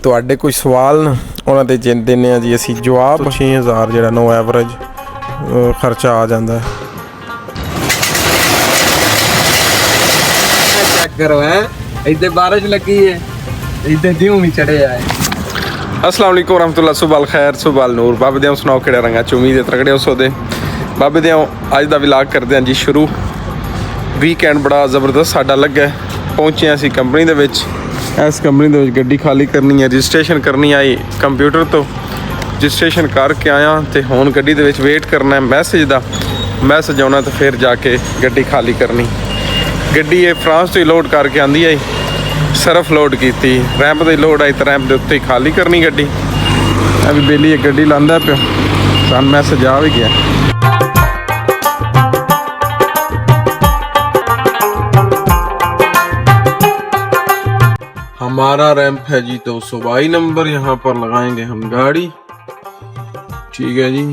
ਤੁਹਾਡੇ ਕੋਈ ਸਵਾਲ ਨੇ ਉਹਨਾਂ ਦੇ ਦਿੰਦੇ ਆ ਜੀ ਅਸੀਂ ਜਵਾਬ। 6000 ਜਿਹੜਾ ਨੋ ਐਵਰੇਜ ਖਰਚਾ ਆ ਜਾਂਦਾ ਹੈ। चेक करो है इधर बारिश लगी है इधर ड्यू भी चढ़े आए। अस्सलाम वालेकुम रहमतुल्लाह सुबह खैर सुबह नूर बाबे दे सुनाओ किहड़े रंगा च उम्मीद है तगड़े हो सोदे बाबे दे अज दा व्लॉग करदे हां जी शुरू। वीकेंड बड़ा ज़बरदस्त साडा लग्गा पहुंचे असीं कंपनी दे विच। इस कंपनी दे विच गड्डी खाली करनी है रजिस्ट्रेशन करनी आई कंप्यूटर तो रजिस्ट्रेशन करके आया ते हुण गड्डी दे विच वेट करना है मैसेज आना तो फिर जाके गड्डी खाली करनी। गड्डी ये फ्रांस तो ही लोड करके आंदी आई सरफ लोड की रैंप तो लोड आई तो रैंप के उत्ते ही खाली करनी गड्डी। अभी बेली एक गड्डी लांदा पियो सन मैसेज आ भी गया। हमारा रैंप है जी 222 नंबर, यहाँ पर लगाएंगे हम गाड़ी। ठीक है जी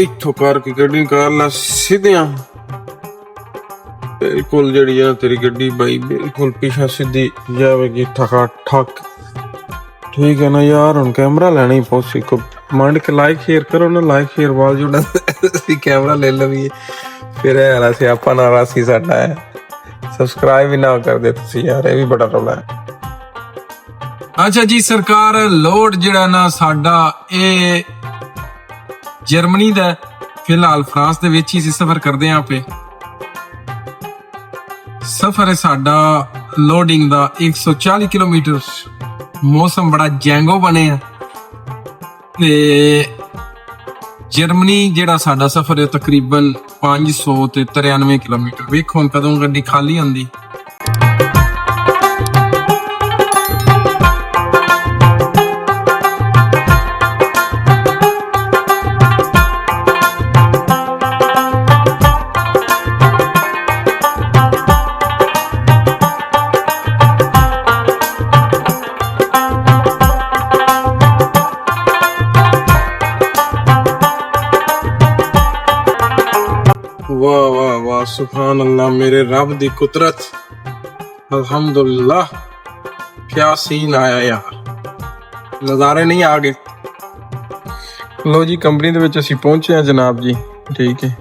इथों करके गड्डी कर ला सीधियां बिल्कुल जड़ी है तेरी गड्डी भाई बिल्कुल पीछा सीधी जाएगी ठका ठक। ठीक है ना यार हम कैमरा लेना ही पहुंची को मंड के लाइक शेयर करो ना लाइक शेयर वाल जुड़ा कैमरा ले लो भी फिर है से आपा ना राशि साडा है सब्सक्राइब भी ना कर दे तुसी यार ये भी बड़ा रौला है। अच्छा जी सरकार लोड जड़ा ना साडा ए जर्मनी दा फिलहाल फ्रांस दे विच ही सफर करदे हैं पे सफर है साडा लोडिंग दा 140 किलोमीटर। मौसम बड़ा जैंगो बने ते जर्मनी जेड़ा साडा सफर है तकरीबन 593 किलोमीटर। वेखो हुण कदों गड्डी खाली आंदी। वाह वाह वाह सुभान अल्लाह मेरे रब दी कुदरत अल्हम्दुलिल्लाह क्या सीन आया यार नज़ारे नहीं आ गए। लो जी कंपनी दे विच असीं पहुंचे हैं जनाब जी। ठीक है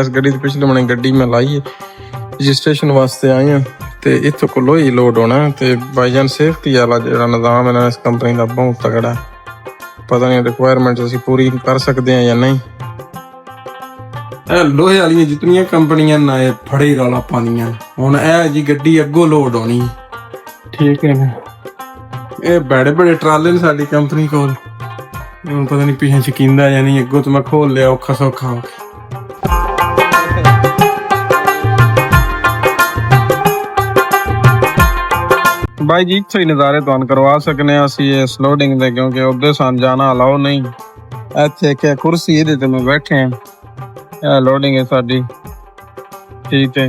इस गड्डी दे पिछले मने गड्डी मैं लाई है रजिस्ट्रेशन वास्ते आए हैं ते इत्थों कोलो ही लोड होना ते भाईजान सेफ्टी वाला जेड़ा निज़ाम है इस कंपनी दा बहुत तगड़ा है। पता नहीं रिक्वायरमेंट असीं पूरी कर सकते हैं या नहीं। लोहे वाली जितनी कंपनियां ना फड़े रौला पानियां हुण ए जी गड्डी अगों लोड होनी। ठीक है ना ये बड़े बड़े ट्राले ने साडी कंपनी कोल पता नहीं पीछे चकींदा या नहीं अगों तो मैं खोल लिया औखा सौखा हो भाई जी इत्थों ही नज़ारे तुहानूं करवा सकने असीं इस लोडिंग दे क्योंकि उधर सान जाना अलाउ नहीं। इत्थे क्या कुर्सी इहदे ते मैं बैठे हैं लोडिंग है साडी। ठीक है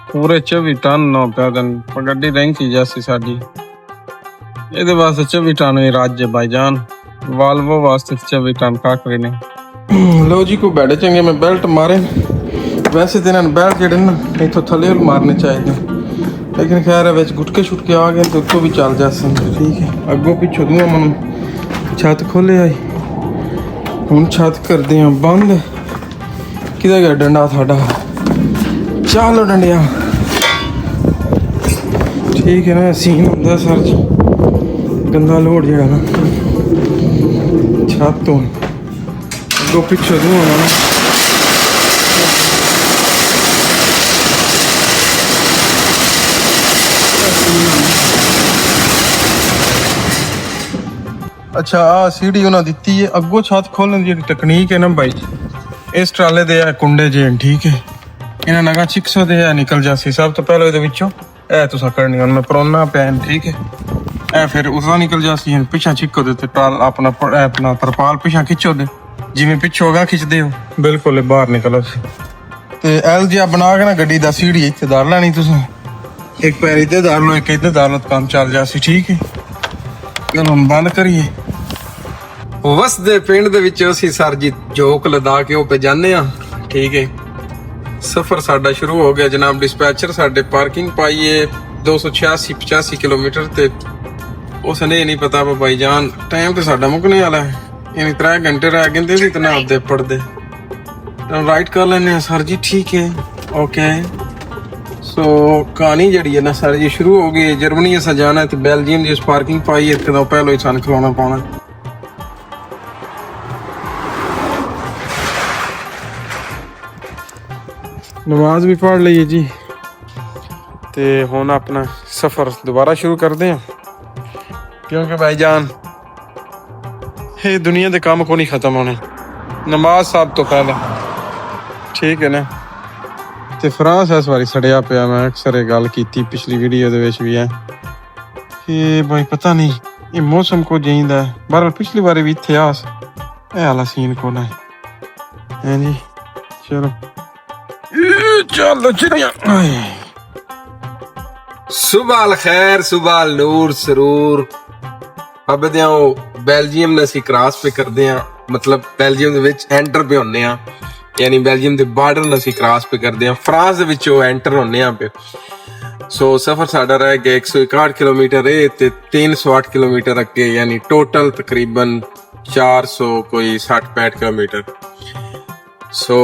पूरे 24 टन नौ पैदल गड्डी रैंकी जैसी साडी ये वास्ते 24 टन ही राज्य भाईजान वाल्वो वास्ते 24 टन काकरे ने। लो जी को बैठे चंगे मैं बेल्ट मारे वैसे तो इन्होंने बेल्ट जेडे ना इतों थले मारने चाहिए लेकिन खैर है गुटके छुटके आ गए तो उत्तों भी चल जा सकते। ठीक है अगों पिछों दूँ मन छत खोले आई हुण छत करदे हैं बंद। किधर गया डंडा साडा चलो डंडिया। ठीक है ना सीन होंदा सर जी गंदा लोड जेड़ा ना छत तो अगों पिछों दूँ होना ना अच्छा आ सीढ़ी उन्हें दी है अगों छत खोलने की तकनीक है ना भाई इस ट्राले दे कुंडे जे। ठीक है इन्हें नगा चिक्सो दे निकल जासी सब तो पहले ए तुसा करनी हुण मैं परोना पैन। ठीक है ए फिर उसका निकल जासी पिछा चिक्को दे ट्राल अपना तरपाल पिछा खिंचो दे जिवें पिछो होगा खिंचदे हो बिल्कुल बाहर निकलो ते एल जिहा बना के ना गड्डी दा सीढ़ी इत्थे धर लैनी तुसां एक पैर इधर धर लो एक इधर धर लो काम चल जासी। ठीक है चलो हम बंद करिए। वसदे पिंड दे विच असीं सर जी जोक लदा के पे जाने आ। ठीक है सफर साडा शुरू हो गया जनाब। डिस्पैचर साडे पार्किंग पाइए 286-85 ਕਿਲੋਮੀਟਰ ਤੇ ਉਸ ਨੇ ਨਹੀਂ ਪਤਾ ਭਾਈ ਜਾਨ ਟਾਈਮ ਤੇ ਸਾਡਾ ਮੁੱਕਣੇ ਵਾਲਾ ਹੈ ਯਾਨੀ 3 ਘੰਟੇ ਰਹਿ ਗਏ ਸੀ ਤੇ ਨਾ ਆਪਦੇ ਪੜਦੇ ਤਾਂ ਰਾਈਟ ਕਰ ਲੈਣੇ ਸਰ ਜੀ ਠੀਕ ਹੈ ਓਕੇ ਸੋ ਕਹਾਣੀ ਜਿਹੜੀ ਹੈ ਨਾ ਸਰ ਜੀ ਸ਼ੁਰੂ ਹੋ ਗਈ ਜਰਮਨੀ ਅਸਾਂ ਜਾਣਾ ਤੇ ਬੈਲਜੀਅਮ ਦੀ ਪਾਰਕਿੰਗ ਪਾਈ ਇੱਕ ਤਾਂ ਪਹਿਲਾਂ ਹੀ ਸਾਨੂੰ ਖਲਾਉਣਾ ਪਾਉਣਾ ਨਮਾਜ਼ ਵੀ ਪੜ੍ਹ ਲਈਏ ਜੀ ਤੇ ਹੁਣ ਆਪਣਾ ਸਫ਼ਰ ਦੁਬਾਰਾ ਸ਼ੁਰੂ ਕਰਦੇ ਹਾਂ ਕਿਉਂਕਿ ਭਾਈਜਾਨ ਇਹ ਦੁਨੀਆ ਦੇ ਕੰਮ ਕੋਈ ਨਹੀਂ ਖਤਮ ਹੋਣੇ ਨਮਾਜ਼ ਸਭ ਤੋਂ ਪਹਿਲਾਂ ਠੀਕ ਹੈ ਨਾ ਤੇ ਫਰਾਂਸ ਇਸ ਵਾਰੀ ਸੜਿਆ ਪਿਆ ਮੈਂ ਅਕਸਰ ਇਹ ਗੱਲ ਕੀਤੀ ਪਿਛਲੀ ਵੀਡੀਓ ਦੇ ਵਿੱਚ ਵੀ ਹੈ ਕਿ ਭਾਈ ਪਤਾ ਨਹੀਂ ਇਹ ਮੌਸਮ ਕੋ ਚਾਹੀਦਾ ਬਹਰਹਾਲ ਪਿਛਲੀ ਵਾਰੀ ਵੀ ਇੱਥੇ ਆਸ ਇਹ ਵਾਲਾ ਸੀਨ ਕੋਲ ਹੈ ਹਾਂਜੀ ਚਲੋ ਚੱਲ ਚੜੀਆਂ ਸੁਬਹ ਅਲ ਖੈਰ ਸੁਬਹ ਅਲ ਨੂਰ ਸਰੂਰ ਅਬਦਿਆਂ ਬੈਲਜੀਅਮ ਨੇ ਅਸੀਂ ਕ੍ਰਾਸ ਪੇ ਕਰਦੇ ਆ ਮਤਲਬ ਬੈਲਜੀਅਮ ਦੇ ਵਿੱਚ ਐਂਟਰ ਪੇ ਹੁੰਨੇ ਆ ਯਾਨੀ ਬੈਲਜੀਅਮ ਦੇ ਬਾਰਡਰ ਨੂੰ ਅਸੀਂ ਕ੍ਰਾਸ ਪੇ ਕਰਦੇ ਆ ਫਰਾਂਸ ਦੇ ਵਿੱਚੋਂ ਐਂਟਰ ਹੁੰਨੇ ਆ ਪੇ ਸੋ ਸਫ਼ਰ ਸਾਡਾ ਰਹਿ ਗਿਆ 161 ਕਿਲੋਮੀਟਰ ਹੈ ਤੇ 308 ਕਿਲੋਮੀਟਰ ਅੱਗੇ ਯਾਨੀ ਟੋਟਲ ਤਕਰੀਬਨ 400 ਕੋਈ 60-65 ਕਿਲੋਮੀਟਰ ਸੋ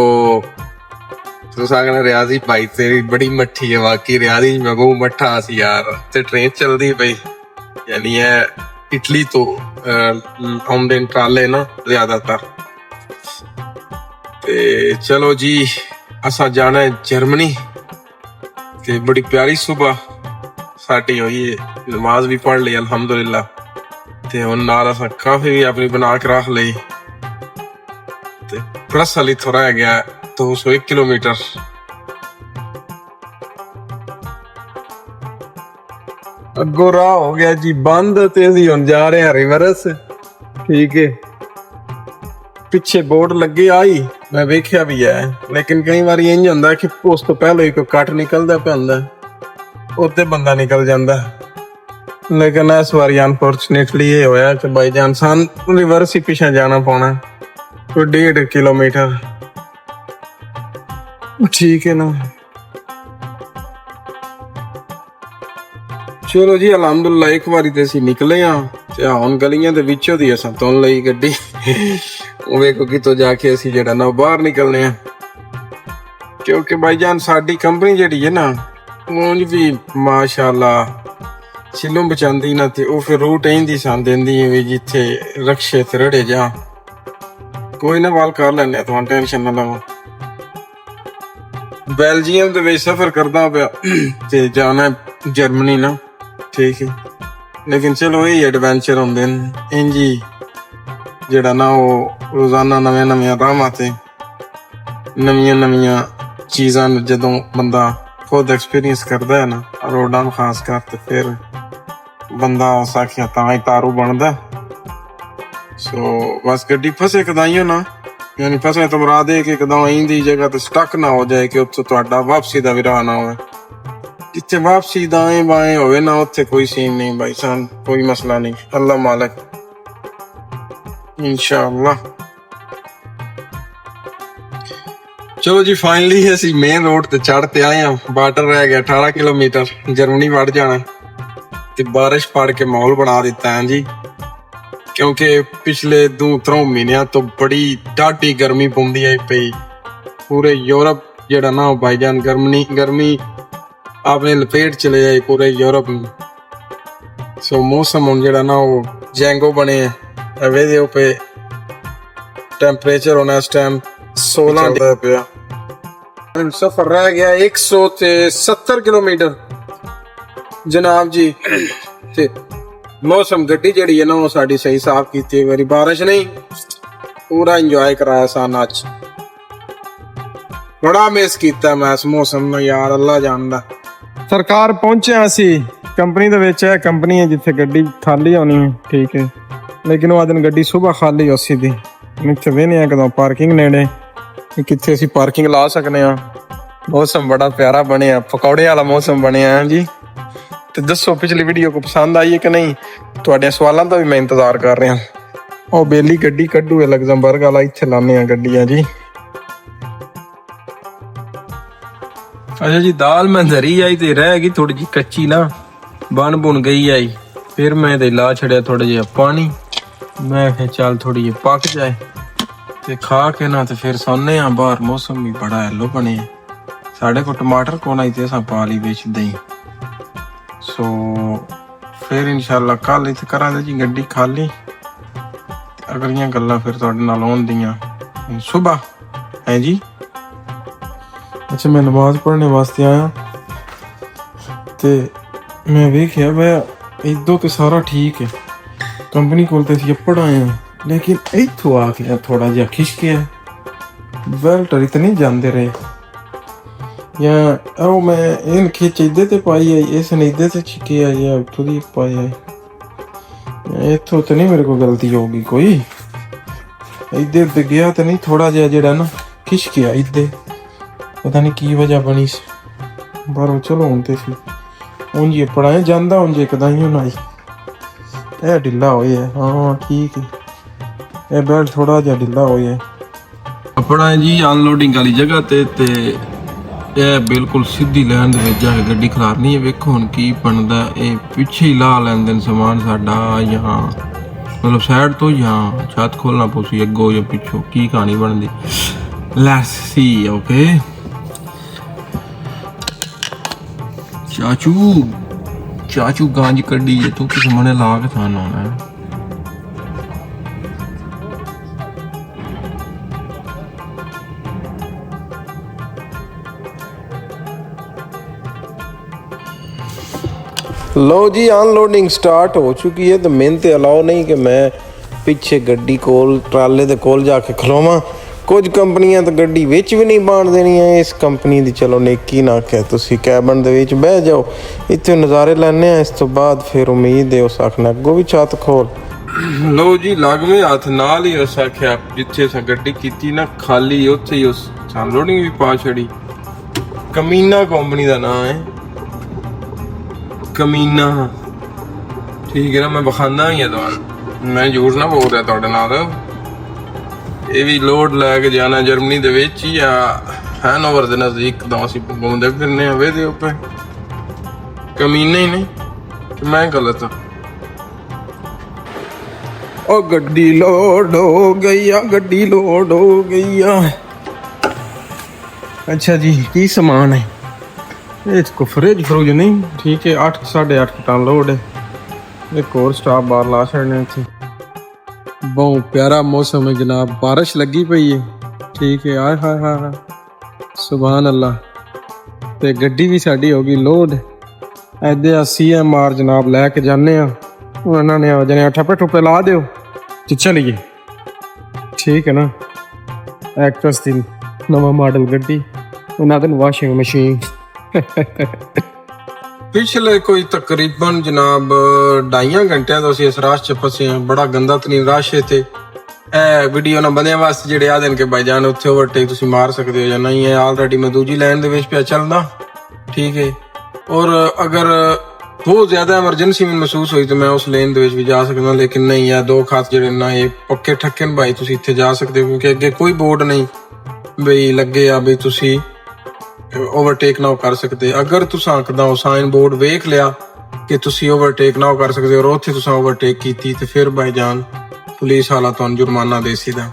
ਸਾਗਣਾ ਰਿਆਜ਼ੀ ਭਾਈ ਤੇਰੀ ਬੜੀ ਮੱਠੀ ਹੈ ਵਾਕਈ ਰਿਆਜ਼ੀ ਮੈਂ ਬਹੁਤ ਮੱਠਾ ਸੀ ਯਾਰ ਤੇ ਟ੍ਰੇਨ ਚੱਲਦੀ ਪਈ ਯਾਨੀ ਇਹ ਇਟਲੀ ਤੋਂ ਆਉਂਦੇ ਟਰਾਲੇ ਨਾ ਜ਼ਿਆਦਾਤਰ ਤੇ ਚਲੋ ਜੀ ਅਸਾਂ ਜਾਣਾ ਹੈ ਜਰਮਨੀ ਤੇ ਬੜੀ ਪਿਆਰੀ ਸੁਬਹ ਸਾਡੀ ਹੋਈ ਹੈ ਨਮਾਜ਼ ਵੀ ਪੜ੍ਹ ਲਈ ਅਲਹਮਦੁਲਿਲਾ ਤੇ ਹੁਣ ਨਾਲ ਅਸਾਂ ਕਾਫੀ ਵੀ ਆਪਣੀ ਬਣਾ ਕੇ ਰੱਖ ਲਈ ਤੇ ਪਲੱਸ ਵਾਲੀ ਥੋੜਾ ਰਹਿ ਗਿਆ 201 ਕਿਲੋਮੀਟਰ ਅੱਗੋਂ ਰਾਹ ਹੋ ਗਿਆ ਜੀ ਬੰਦ ਤੇ ਅਸੀਂ ਹੁਣ ਜਾ ਰਹੇ ਹਾਂ ਰਿਵਰਸ ਠੀਕ ਹੈ ਪਿੱਛੇ ਬੋਰਡ ਲੱਗੇ ਆਈ ਮੈਂ ਵੇਖਿਆ ਵੀ ਹੈ ਲੇਕਿਨ ਕਈ ਵਾਰੀ ਇੰਜ ਹੁੰਦਾ ਕਿ ਉਸ ਤੋਂ ਪਹਿਲਾਂ ਹੀ ਕੋਈ ਕੱਟ ਨਿਕਲਦਾ ਪੈਂਦਾ ਉੱਤੇ ਬੰਦਾ ਨਿਕਲ ਜਾਂਦਾ ਲੇਕਿਨ ਇਸ ਵਾਰੀ ਅਨਫੋਰਚੂਨੇਟਲੀ ਇਹ ਹੋਇਆ ਕਿ ਭਾਈਜਾਨ ਸਾਨੂੰ ਰਿਵਰਸ ਹੀ ਪਿੱਛੇ ਜਾਣਾ ਪਾਉਣਾ ਕੋਈ 1.5 ਕਿਲੋਮੀਟਰ ਠੀਕ ਹੈ ਨਾ ਚਲੋ ਜੀ ਅਲਹਮਦੁਲਿਲਾ ਇੱਕ ਵਾਰੀ ਤੇ ਅਸੀਂ ਨਿਕਲੇ ਆ ਤੇ ਹੁਣ ਗਲੀਆਂ ਦੇ ਵਿੱਚੋਂ ਦੀ ਅਸਾਂ ਤੋਂ ਲਈ ਗੱਡੀ ਉਹ ਵੇਖੋ ਕਿਤੋਂ ਜਾ ਕੇ ਅਸੀਂ ਜਿਹੜਾ ਨਾ ਬਾਹਰ ਨਿਕਲਨੇ ਆ ਕਿਉਂਕਿ ਭਾਈਜਾਨ ਸਾਡੀ ਕੰਪਨੀ ਜਿਹੜੀ ਹੈ ਨਾ ਉਂਝ ਵੀ ਮਾਸ਼ਾਅੱਲਾ ਛਿੱਲੋਂ ਬਚਾਉਂਦੀ ਨਾ ਤੇ ਉਹ ਫਿਰ ਰੂਟ ਇੰਦੀ ਸਾਂ ਦਿੰਦੀ ਵੀ ਜਿੱਥੇ ਰਕਸ਼ੇ ਤੇ ਰੜੇ ਜਾ ਕੋਈ ਨਾ ਵਾਲ ਕਰ ਲੈਣੇ ਤੁਹਾਨੂੰ ਟੈਨਸ਼ਨ ਨਾ ਲਵੋ ਬੈਲਜੀਅਮ ਦੇ ਵਿੱਚ ਸਫ਼ਰ ਕਰਦਾ ਪਿਆ ਤੇ ਜਾਣਾ ਜਰਮਨੀ ਨਾ ਠੀਕ ਹੈ ਲੇਕਿਨ ਚਲੋ ਇਹ ਐਡਵੈਂਚਰ ਹੁੰਦੇ ਨੇ ਇੰਜੀ ਜਿਹੜਾ ਨਾ ਉਹ ਰੋਜ਼ਾਨਾ ਨਵੇਂ ਰਾਹਾਂ ਤੇ ਨਵੀਆਂ ਚੀਜ਼ਾਂ ਜਦੋਂ ਬੰਦਾ ਖੁਦ ਐਕਸਪੀਰੀਅੰਸ ਕਰਦਾ ਹੈ ਨਾ ਰੋਡਾਂ ਨੂੰ ਖਾਸ ਕਰ ਤੇ ਫਿਰ ਬੰਦਾ ਸਾਖਿਆ ਤਾਂ ਹੀ ਤਾਰੂ ਬਣਦਾ ਸੋ ਬਸ ਗੱਡੀ ਫਸੇ ਕਦਾਈਓ ਨਾ ਯਾਨੀ ਫਸੇ ਤੋਂ ਮੁਰਾਦ ਹੈ ਕਿ ਇੱਕਦਮ ਇੰਦੀ ਜਗ੍ਹਾ ਤੇ ਸਟਕ ਨਾ ਹੋ ਜਾਏ ਕਿ ਉੱਥੋਂ ਤੁਹਾਡਾ ਵਾਪਸੀ ਦਾ ਵੀ ਰਾਹ ਨਾ ਹੋਵੇ ਜਿੱਥੇ ਵਾਪਸੀ ਦਾएं ਬਾएं ਹੋਵੇ ਨਾ ਉੱਥੇ ਕੋਈ ਸੀਨ ਨਹੀਂ ਭਾਈ ਸਾਹਿਬ ਕੋਈ ਮਸਲਾ ਨਹੀਂ ਅੱਲਾ ਮਾਲਕ ਇਨਸ਼ਾਅੱਲਾ ਚਲੋ ਜੀ ਫਾਈਨਲੀ ਅਸੀਂ ਮੇਨ ਰੋਡ ਤੇ ਚੜ੍ਹ ਤੇ ਆਏ ਆ ਬਾਰਡਰ ਰਹਿ ਗਿਆ 18 ਕਿਲੋਮੀਟਰ ਜਰਮਨੀ ਵੜ ਜਾਣਾ ਤੇ ਬਾਰਿਸ਼ ਪੜ ਕੇ ਮਾਹੌਲ ਬਣਾ ਦਿੱਤਾ ਹੈ ਜੀ ਕਿਉਂਕਿ ਪਿਛਲੇ 2-3 ਮਹੀਨਿਆਂ ਤੋਂ ਬੜੀ ਡਾਢੀ ਗਰਮੀ ਪੈਂਦੀ ਹੈ ਪਈ ਪੂਰੇ ਯੂਰਪ ਜਿਹੜਾ ਨਾ ਭਾਈਜਾਨ ਗਰਮੀ ਆਪਣੇ ਲਪੇਟ ਚਲੇ ਜਾਏ ਪੂਰੇ ਯੂਰਪ ਨੂੰ ਸੋ ਮੌਸਮ ਹੁਣ ਜਿਹੜਾ ਨਾ ਉਹ ਜੈਂਗੋ ਬਣੇ ਐਵੇਂ ਦੇ ਉੱਪਰ ਟੈਂਪਰੇਚਰ ਹੋਣਾ ਇਸ ਟਾਈਮ 16 ਦਾ ਪਿਆ ਸਫ਼ਰ ਰਹਿ ਗਿਆ 170 ਕਿਲੋਮੀਟਰ ਜਨਾਬ ਜੀ ਤੇ ਮੌਸਮ ਗੱਡੀ ਜਿਹੜੀ ਹੈ ਨਾ ਉਹ ਸਾਡੀ ਸਹੀ ਸਾਫ਼ ਕੀਤੀ ਵਾਰੀ ਬਾਰਿਸ਼ ਨਹੀਂ ਪੂਰਾ ਇੰਜੋਏ ਕਰਾਇਆ ਸਾਂ ਅੱਜ ਬੜਾ ਮਿਸ ਕੀਤਾ ਮੈਂ ਇਸ ਮੌਸਮ ਨੂੰ ਯਾਰ ਅੱਲਾ ਜਾਣਦਾ ਸਰਕਾਰ ਪਹੁੰਚਿਆ ਅਸੀਂ ਕੰਪਨੀ ਦੇ ਵਿੱਚ ਹੈ ਕੰਪਨੀ ਹੈ ਜਿੱਥੇ ਗੱਡੀ ਖਾਲੀ ਹੋਣੀ ਹੈ ਠੀਕ ਹੈ ਲੇਕਿਨ ਉਹ ਦਿਨ ਗੱਡੀ ਸਵੇਰ ਖਾਲੀ ਹੋਸੀ ਦੀ ਇੱਥੇ ਵੇਨੇ ਆ ਕਦੋਂ ਪਾਰਕਿੰਗ ਨੇੜੇ ਕਿੱਥੇ ਅਸੀਂ ਪਾਰਕਿੰਗ ਲਾ ਸਕਨੇ ਆ ਮੌਸਮ ਬੜਾ ਪਿਆਰਾ ਬਣਿਆ ਪਕੌੜੇ ਵਾਲਾ ਮੌਸਮ ਬਣਿਆ ਜੀ ਤੇ ਦੱਸੋ ਪਿਛਲੀ ਵੀਡੀਓ ਕੋ ਪਸੰਦ ਆਈ ਹੈ ਕਿ ਨਹੀਂ ਤੁਹਾਡੇ ਸਵਾਲਾਂ ਦਾ ਵੀ ਮੈਂ ਇੰਤਜ਼ਾਰ ਕਰ ਰਿਹਾ ਉਹ ਬੇਲੀ ਗੱਡੀ ਕੱਢੂ ਹੈ ਲਗਜ਼ਮਬਰਗ ਵਾਲਾ ਇੱਥੇ ਲਾਣੇ ਆ ਗੱਡੀਆਂ ਜੀ ਅੱਛਾ ਜੀ, ਦਾਲ ਮੈਂ ਧਰੀ ਆਈ ਤੇ ਰਹਿ ਗਈ ਥੋੜੀ ਜੀ ਕੱਚੀ ਨਾ, ਬਣ ਬੁਣ ਗਈ ਆਈ। ਫਿਰ ਮੈਂ ਇਹਦੇ ਲਾ ਛੜਿਆ ਥੋੜਾ ਜਿਹਾ ਪਾਣੀ। ਮੈਂ ਕਿਹਾ ਚੱਲ ਥੋੜੀ ਜਿਹੀ ਪੱਕ ਜਾਏ ਤੇ ਖਾ ਕੇ ਨਾ ਤੇ ਫਿਰ ਸੌਂਨੇ ਆ। ਬਾਹਰ ਮੌਸਮ ਵੀ ਬੜਾ ਹੈਲੋ ਬਣਿਆ। ਸਾਡੇ ਕੋਲ ਟਮਾਟਰ ਕੋਣ ਆਈ ਤੇ ਅਸਾਂ ਪਾ ਲਈ ਵਿੱਚ ਦਹੀਂ। ਸੋ ਫਿਰ ਇਨਸ਼ਾਅੱਲਾ ਕੱਲ ਇੱਥੇ ਕਰਾਂਗੇ ਜੀ ਗੱਡੀ ਖਾਲੀ। ਅਗਲੀਆਂ ਗੱਲਾਂ ਫਿਰ ਤੁਹਾਡੇ ਨਾਲ ਆਉਂਦੀਆਂ ਸੁਬਾ ਹੈ ਜੀ। ਅੱਛਾ, ਮੈਂ ਨਮਾਜ਼ ਪੜ੍ਹਨੇ ਵਾਸਤੇ ਆਇਆ ਤੇ ਮੈਂ ਵੇਖਿਆ ਮੈਂ ਇੱਧਰ ਤੇ ਸਾਰਾ ਠੀਕ ਹੈ। ਕੰਪਨੀ ਕੋਲ ਤੇ ਅਸੀਂ ਅੱਪੜ ਆਏ ਹਾਂ, ਲੇਕਿਨ ਇੱਥੋਂ ਆ ਕੇ ਥੋੜਾ ਜਿਹਾ ਖਿਸ਼ਕਿਆ। ਵੈਲਟਰ ਇਤਨੇ ਜਾਂਦੇ ਰਹੇ ਜਾਂ ਉਹ ਮੈਂ ਇਹਨ ਖਿੱਚ ਇੱਧੇ ਤੇ ਪਾਈ ਆਈ, ਇਸ ਨੇ ਇੱਧੇ ਤੇ ਛਿੱਕੀ ਆਈ ਹੈ, ਉੱਥੋਂ ਦੀ ਪਾਈ ਆਈ। ਇੱਥੋਂ ਤੇ ਨਹੀਂ ਮੇਰੇ ਕੋਲ ਗਲਤੀ ਹੋਊਗੀ ਕੋਈ। ਇੱਧੇ ਤੇ ਗਿਆ ਤੇ ਨਹੀਂ, ਥੋੜਾ ਜਿਹਾ ਜਿਹੜਾ ਨਾ ਖਿਸ਼ਕਿਆ ਇੱਧੇ, ਪਤਾ ਨਹੀਂ ਕੀ ਵਜ੍ਹਾ ਬਣੀ ਸੀ ਬਾਹਰੋਂ। ਚਲੋ ਹੁਣ ਤੇ ਸੀ ਉਂਝ ਹੀ ਪੜਾਏ ਜਾਂਦਾ, ਉਂਝ ਇੱਕਦਾਂ ਹੀ ਹੋਣਾ। ਇਹ ਢਿੱਲਾ ਹੋਇਆ, ਹਾਂ ਠੀਕ ਹੈ। ਇਹ ਬੈਲਟ ਥੋੜਾ ਜਿਹਾ ਢਿੱਲਾ ਹੋਇਆ। ਆਪਣਾ ਜੀ ਅਨਲੋਡਿੰਗ ਵਾਲੀ ਜਗ੍ਹਾ ਤੇ ਇਹ ਬਿਲਕੁਲ ਸਿੱਧੀ ਲਾਈਨ ਦੇ ਵਿੱਚ ਜਾ ਕੇ ਗੱਡੀ ਖਲਾਰਨੀ ਹੈ। ਵੇਖੋ ਹੁਣ ਕੀ ਬਣਦਾ। ਇਹ ਪਿੱਛੇ ਹੀ ਲਾ ਲੈਂਦੇ ਨੇ ਸਮਾਨ ਸਾਡਾ, ਜਾਂ ਮਤਲਬ ਸਾਈਡ ਤੋਂ ਜਾਂ ਛੱਤ ਖੋਲਣਾ ਪਊਸੀ ਅੱਗੋਂ ਜਾਂ ਪਿੱਛੋਂ, ਕੀ ਕਹਾਣੀ ਬਣਦੀ। Let's see. ਓਕੇ ਚਾਚੂ ਗਾਂਜ ਕੱਢੀ ਜੇ ਤੂੰ ਕਿਸ ਮਨੇ ਲਾ ਕੇ ਥਾਨ ਆਉਣਾ ਹੈ। लो जी, अनलोडिंग स्टार्ट हो चुकी है। तो मैंने तो अलाउ नहीं कि मैं पिछे गड्डी कोल ट्राले दे कोल जाके खलोवां। कुछ कंपनियां तो गड्डी विच भी नहीं बाण देनियां। इस कंपनी दी चलो नेकी ना कह, तुसी कैबन दे विच बह जाओ, इत्थे नज़ारे लैने आ। इस तो बाद फिर उम्मीद है उस आखना अगों भी छत खोल। लो जी, लगवे हथ नाल ही उस आख्या जिथे असां गड्डी कीती ना खाली, उत्थे ही उस अनलोडिंग भी पा छड़ी। कमीना कंपनी दा नाम है, कमीना, ठीक है ना। मैं बखाना ही है ਤੁਹਾਨੂੰ, मैं झूठ ना बोल रहा ਤੁਹਾਡੇ ਨਾਲ। ਇਹ ਵੀ ਲੋਡ ਲੈ ਕੇ ਜਾਣਾ ਜਰਮਨੀ ਦੇ ਵਿੱਚ ਜਾਂ ਹੈਨੋਵਰ ਦੇ ਨਜ਼ਦੀਕ ਤਾਂ ਅਸੀਂ ਘੁੰਮਦੇ ਫਿਰਨੇ ਆ ਵੇਦੇ ਉੱਪਰ। ਕਮੀਨੇ ਹੀ ਨਹੀਂ, ਮੈਂ ਗਲਤ ਆ। ਉਹ ਗੱਡੀ ਲੋਡ ਹੋ ਗਈ ਆ, ਗੱਡੀ ਲੋਡ ਹੋ ਗਈ ਆ। ਅੱਛਾ ਜੀ, ਕੀ ਸਮਾਨ ਹੈ इसको? फ्रिज फ्रूज नहीं, ठीक है। 8 साढ़े 8 टन लोड है। एक और स्टाफ बाहर ला छड़ने थे। बहुत प्यारा मौसम है जनाब, बारिश लगी पई है, ठीक है। आय हाय हाय सुभान अल्लाह। ते गड्डी भी साडी हो गई लोड। ऐदे CMR जनाब लैके जाने उन्होंने जने ठप्पे ठुप्पे ला दो तो चलिए, ठीक है ना। एक्ट्रेस दी नवा मॉडल गड्डी, उन्होंने वाशिंग मशीन। पिछले कोई तकरीबन जनाब 2.5 घंटे तो इस राश च फसे हैं। बड़ा गंदा तरीन राश है। वीडियो ना बंदे वास्ते जेडे आ देन के भाईजान उत्थे ओवरटेक तुसी मार सकते हो या नहीं है। ऑलरेडी मैं दूजी लाइन दे विच पे चलदा, ठीक है। और अगर बहुत ज्यादा एमरजेंसी में महसूस हुई तो मैं उस लेन दे विच भी जा सकदा, लेकिन नहीं है। 2 खास जेडे ना ये पक्के ठक्के न भाई, तुसी इत्थे जा सकते हो क्योंकि अगे कोई बोर्ड नहीं बई लगे आ बई तुसी ओवरटेक ना कर सकते। अगर तुसा आखदा हो साइन बोर्ड वेख लिया कि तुसी ओवरटेक ना कर सकते और उत्थे तुसा ओवरटेक कीती ते फिर भाईजान पुलिस वाला तुहानू जुर्माना दे सीदा।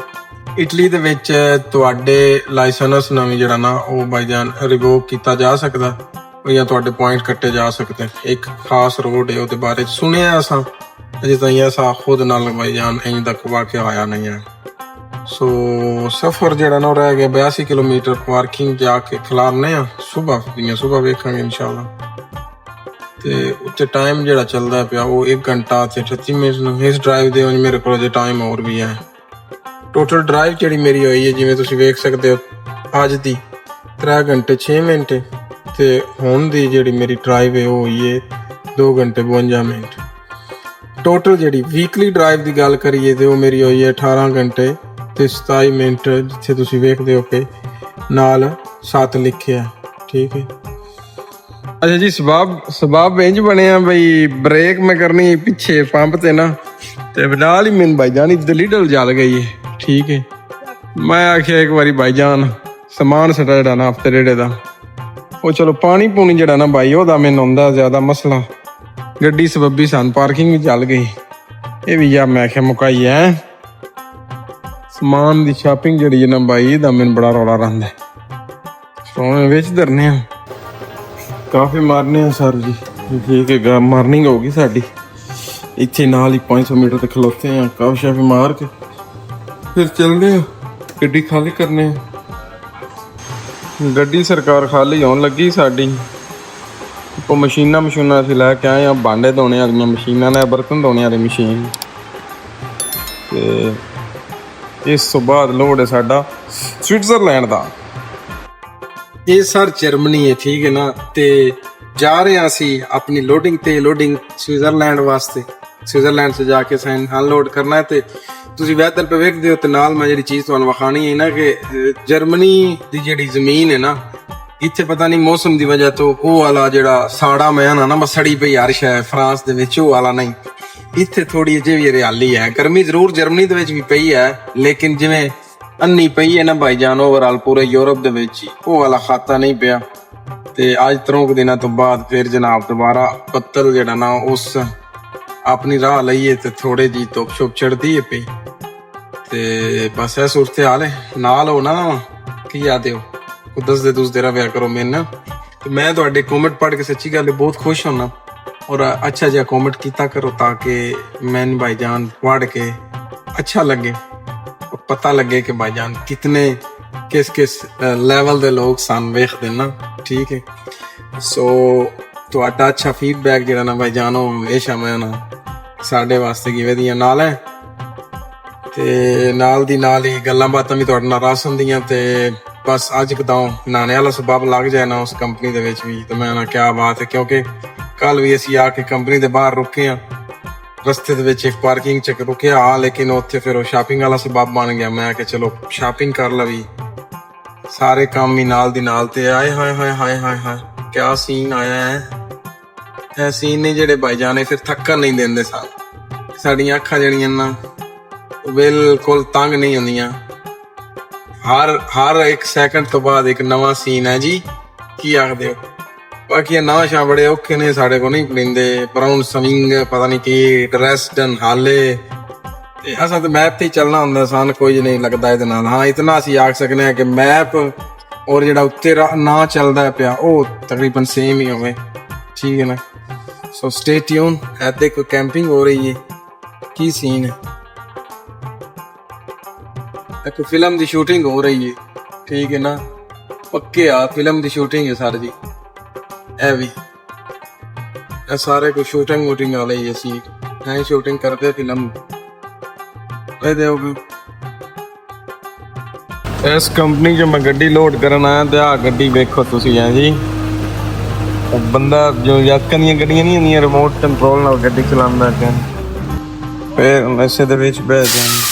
इटली दे विच तुहाडे लाइसेंस नवीं जेड़ा ना वो भाईजान रिवोक कीता जा सकदा या तुहाडे पॉइंट कट्टे जा सकदे। एक खास रोड है उहदे बारे च सुनिया असां, अजे ताईं असां खुद नाल भाईजान इंज दा वाक़या होया नहीं है। सो सफर जेड़ा ना रह गया 82 किलोमीटर। पार्किंग जाके खिलारने सुबह वेखांगे इंशाल्लाह। ते उत्ते टाइम जेड़ा चलदा पिया वो 1 घंटा ते 38 मिनट। इस ड्राइव दे मेरे कोल अजे टाइम और भी है। टोटल ड्राइव जेड़ी मेरी होई है जिवें तुसीं वेख सकदे हो अज दी 3 घंटे 6 मिनट ते हुण दी जेड़ी मेरी ड्राइव है वो होई है 2 घंटे 52 मिनट। टोटल जेड़ी वीकली ड्राइव दी गल करिए ते वो मेरी होई है 18 घंटे ते 27 मिनट, जिथे तुसीं वेखदे हो कि नाल 7 लिखिया, ठीक है। अच्छा जी, सबाब इंज बनिया बई ब्रेक में करनी पिछे पंप ते ना ते नाल ही मैनूं भाईजान इधर लीडल जल गई है, ठीक है। मैं आखिया एक बारी भाईजान समान सटा जेड़ा ना हफ्ते डेढ़े दा ਉਹ ਚਲੋ ਪਾਣੀ ਪੂਣੀ ਜਿਹੜਾ ਨਾ ਬਾਈ ਉਹਦਾ ਮੈਨੂੰ ਹੁੰਦਾ ਜ਼ਿਆਦਾ ਮਸਲਾ। ਗੱਡੀ ਸਬੱਬੀ ਸਾਨੂੰ ਪਾਰਕਿੰਗ ਵੀ ਚੱਲ ਗਈ। ਇਹ ਵੀ ਯਾਰ ਮੈਂ ਕਿਹਾ ਮੁਕਾਈ ਐ ਸਮਾਨ ਦੀ ਸ਼ਾਪਿੰਗ ਜਿਹੜੀ ਹੈ ਨਾ ਬਾਈ ਇਹਦਾ ਮੈਨੂੰ ਬੜਾ ਰੌਲਾ ਰਹਿੰਦਾ। ਸੋਨੇ ਵਿੱਚ ਧਰਨੇ ਆ ਕਾਫੀ ਮਾਰਨੇ ਆ ਸਰ ਜੀ। ਠੀਕ ਹੈ ਮਾਰਨਿੰਗ ਹੋ ਗਈ ਸਾਡੀ। ਇੱਥੇ ਨਾਲ ਹੀ 500 ਮੀਟਰ ਤੇ ਖਲੋਤੇ ਆ ਕਾਫੀ ਸ਼ਾਫੀ ਮਾਰ ਕੇ ਫਿਰ ਚੱਲਦੇ ਆ ਗੱਡੀ ਖਾਲੀ ਕਰਨੇ ਆ। ਗੱਡੀ ਸਰਕਾਰ ਖਾਲੀ ਹੋਣ ਲੱਗੀ ਸਾਡੀ। ਉਹ ਮਸ਼ੀਨਾਂ ਅਸੀਂ ਲੈ ਕੇ ਆਏ ਆ ਭਾਂਡੇ ਧੋਣੇ ਵਾਲੀਆਂ ਮਸ਼ੀਨਾਂ ਨੇ ਬਰਤਨ ਧੋਣੇ ਵਾਲੀ ਮਸ਼ੀਨ। ਤੇ ਇਸ ਤੋਂ ਬਾਅਦ ਲੋਡ ਹੈ ਸਾਡਾ ਸਵਿਟਜ਼ਰਲੈਂਡ ਦਾ। ਇਹ ਸਰ ਜਰਮਨੀ ਹੈ ਠੀਕ ਹੈ ਨਾ। ਤੇ ਜਾ ਰਹੇ ਹਾਂ ਅਸੀਂ ਆਪਣੀ ਲੋਡਿੰਗ ਸਵਿਟਜ਼ਰਲੈਂਡ ਵਾਸਤੇ। ਸਵਿਟਜ਼ਰਲੈਂਡ 'ਚ ਜਾ ਕੇ ਸਾਈਨ ਅਨਲੋਡ ਕਰਨਾ ਹੈ। ਤੇ ਤੁਸੀਂ ਵੈਦਰ ਪੇ ਵੇਖਦੇ ਹੋ ਤੇ ਨਾਲ ਮੈਂ ਜਿਹੜੀ ਚੀਜ਼ ਤੁਹਾਨੂੰ ਵਿਖਾਣੀ ਹੈ ਨਾ ਕਿ ਜਰਮਨੀ ਦੀ ਜਿਹੜੀ ਜ਼ਮੀਨ ਹੈ ਨਾ ਇੱਥੇ ਪਤਾ ਨਹੀਂ ਮੌਸਮ ਦੀ ਵਜ੍ਹਾ ਤੋਂ ਉਹ ਵਾਲਾ ਜਿਹੜਾ ਸਾੜਾ ਮੈਂ ਨਾ ਮਸੜੀ ਪਈ ਹਰ ਸ਼ੈ ਫਰਾਂਸ ਦੇ ਵਿੱਚ ਉਹ ਵਾਲਾ ਨਹੀਂ। ਇੱਥੇ ਥੋੜੀ ਜਿਹੀ ਵੀ ਹਰਿਆਲੀ ਹੈ। ਗਰਮੀ ਜ਼ਰੂਰ ਜਰਮਨੀ ਦੇ ਵਿੱਚ ਵੀ ਪਈ ਹੈ ਲੇਕਿਨ ਜਿਵੇਂ ਅੰਨੀ ਪਈ ਹੈ ਨਾ ਭਾਈਜਾਨ ਓਵਰਆਲ ਪੂਰੇ ਯੂਰਪ ਦੇ ਵਿੱਚ ਹੀ ਉਹ ਵਾਲਾ ਖਾਤਾ ਨਹੀਂ ਪਿਆ। ਤੇ ਅੱਜ 3 ਦਿਨਾਂ ਤੋਂ ਬਾਅਦ ਫਿਰ ਜਨਾਬ ਦੁਬਾਰਾ ਬੱਦਲ ਜਿਹੜਾ ਨਾ ਉਸ ਆਪਣੀ ਰਾਹ ਲਈਏ ਤੇ ਥੋੜੇ ਜੀ ਧੁੱਪ ਛੁਪ ਚੜਦੀ ਹੈ ਪਈ। ਤੇ ਬਸ ਇਹ ਸੂਰਤ ਹਾਲ ਹੈ। ਨਾਲ ਹੋ ਨਾ ਕੀ ਆਦੇ ਹੋ ਦੱਸਦੇ ਰਿਹਾ ਕਰੋ ਮੈਨੂੰ। ਤੇ ਮੈਂ ਤੁਹਾਡੇ ਕਮੈਂਟ ਪੜ੍ਹ ਕੇ ਸੱਚੀ ਗੱਲ ਬਹੁਤ ਖੁਸ਼ ਹੋਣਾ ਔਰ ਅੱਛਾ ਜਿਹਾ ਕਮੈਂਟ ਕੀਤਾ ਕਰੋ ਤਾਂ ਕਿ ਮੈਨੂੰ ਭਾਈਜਾਨ ਪੜ੍ਹ ਕੇ ਅੱਛਾ ਲੱਗੇ ਪਤਾ ਲੱਗੇ ਕਿ ਭਾਈਜਾਨ ਕਿਤਨੇ ਕਿਸ ਲੈਵਲ ਦੇ ਲੋਕ ਸਾਨੂੰ ਵੇਖਦੇ ਨਾ। ਠੀਕ ਹੈ ਸੋ ਤੁਹਾਡਾ ਅੱਛਾ ਫੀਡਬੈਕ ਜਿਹੜਾ ਨਾ ਭਾਈਜਾਨ ਉਹ ਹਮੇਸ਼ਾ ਮੈਂ ਨਾ ਸਾਡੇ ਵਾਸਤੇ ਕੀ ਵਧੀਆ ਨਾਲ ਹੈ। ਤੇ ਨਾਲ ਦੀ ਨਾਲ ਹੀ ਗੱਲਾਂ ਬਾਤਾਂ ਵੀ ਤੁਹਾਡੇ ਨਾਲ ਰਸ ਹੁੰਦੀਆਂ। ਤੇ ਬਸ ਅੱਜ ਕਦਾਂ ਨਾਨੇ ਵਾਲਾ ਸਬਬ ਲੱਗ ਜਾਏ ਨਾ ਉਸ ਕੰਪਨੀ ਦੇ ਵਿੱਚ ਵੀ ਤੇ ਮੈਂ ਨਾ ਕਿਆ ਬਾਤ ਹੈ ਕਿਉਂਕਿ ਕੱਲ ਵੀ ਅਸੀਂ ਆ ਕੇ ਕੰਪਨੀ ਦੇ ਬਾਹਰ ਰੁਕੇ ਆ। ਰਸਤੇ ਦੇ ਵਿੱਚ ਇੱਕ ਪਾਰਕਿੰਗ ਚ ਰੁਕਿਆ ਆ ਲੇਕਿਨ ਉੱਥੇ ਫਿਰ ਉਹ ਸ਼ਾਪਿੰਗ ਵਾਲਾ ਸਬਬ ਬਣ ਗਿਆ। ਮੈਂ ਕਿ ਚਲੋ ਸ਼ਾਪਿੰਗ ਕਰ ਲਵੀ ਸਾਰੇ ਕੰਮ ਹੀ ਨਾਲ ਦੀ ਨਾਲ। ਤੇ ਆਏ ਹਾਏ ਕਿਆ ਸੀਨ ਆਇਆ ਹੈ। ਇਹ ਸੀਨ ਨੇ ਜਿਹੜੇ ਭਾਈਜਾਨ ਫਿਰ ਥੱਕਣ ਨਹੀਂ ਦਿੰਦੇ ਸਨ। ਸਾਡੀਆਂ ਅੱਖਾਂ ਜਿਹੜੀਆਂ ਨਾ ਬਿਲਕੁਲ ਤੰਗ ਨਹੀਂ ਹੁੰਦੀਆਂ। ਹਰ ਇੱਕ ਸੈਕਿੰਡ ਤੋਂ ਬਾਅਦ ਇੱਕ ਨਵਾਂ ਸੀਨ ਹੈ ਜੀ। ਕੀ ਆਖਦੇ ਹੋ? ਬਾਕੀ ਨਵਾਂ ਸ਼ਾਂ ਬੜੇ ਔਖੇ ਨੇ ਸਾਡੇ ਕੋਲ ਨਹੀਂ ਪੜਿੰਦੇ। ਬਰਾਊਨ ਸਵਿੰਗ ਪਤਾ ਨਹੀਂ ਕੀ ਡਰੈਸਡਨ ਹਾਲੇ ਤੇ ਅਸਾਂ ਤਾਂ ਮੈਪ ਤੇ ਹੀ ਚੱਲਣਾ ਹੁੰਦਾ ਸਨ। ਕੋਈ ਨਹੀਂ ਲੱਗਦਾ ਇਹਦੇ ਨਾਲ। ਹਾਂ ਇਤਨਾ ਅਸੀਂ ਆਖ ਸਕਦੇ ਹਾਂ ਕਿ ਮੈਪ ਔਰ ਜਿਹੜਾ ਉੱਤੇ ਨਾ ਚੱਲਦਾ ਪਿਆ ਉਹ ਤਕਰੀਬਨ ਸੇਮ ਹੀ ਹੋਵੇ। ਠੀਕ ਹੈ ਨਾ। ਸੋ ਸਟੇ ਟਿਊਨ। ਇੱਥੇ ਕੋਈ ਕੈਂਪਿੰਗ ਹੋ ਰਹੀ ਹੈ। ਕੀ ਸੀਨ ਹੈ? ਇੱਕ ਫਿਲਮ ਦੀ ਸ਼ੂਟਿੰਗ ਹੋ ਰਹੀ ਹੈ। ਠੀਕ ਹੈ ਨਾ। ਪੱਕੇ ਆ ਫਿਲਮ ਦੀ ਸ਼ੂਟਿੰਗ ਹੈ ਸਰ ਜੀ। ਇਹ ਵੀ ਇਹ ਸਾਰੇ ਕੋਈ ਸ਼ੂਟਿੰਗ ਵਾਲੇ ਹੀ ਅਸੀਂ ਹੈ ਸ਼ੂਟਿੰਗ ਕਰਦੇ ਫਿਲਮ। ਇਹ ਦੇਖੋ ਇਸ ਕੰਪਨੀ 'ਚ ਮੈਂ ਗੱਡੀ ਲੋਡ ਕਰਨ ਆਇਆ ਤੇ ਆਹ ਗੱਡੀ ਵੇਖੋ ਤੁਸੀਂ ਹੈ ਜੀ। ਬੰਦਾ ਜੋ ਯਾਕਾਂ ਦੀਆਂ ਗੱਡੀਆਂ ਨਹੀਂ ਹੁੰਦੀਆਂ ਰਿਮੋਟ ਕੰਟਰੋਲ ਨਾਲ ਗੱਡੀ ਚਲਾਉਂਦਾ ਅੱਗੇ ਫਿਰ ਨਸ਼ੇ ਦੇ ਵਿੱਚ ਬਹਿ ਜਾਂਦੇ।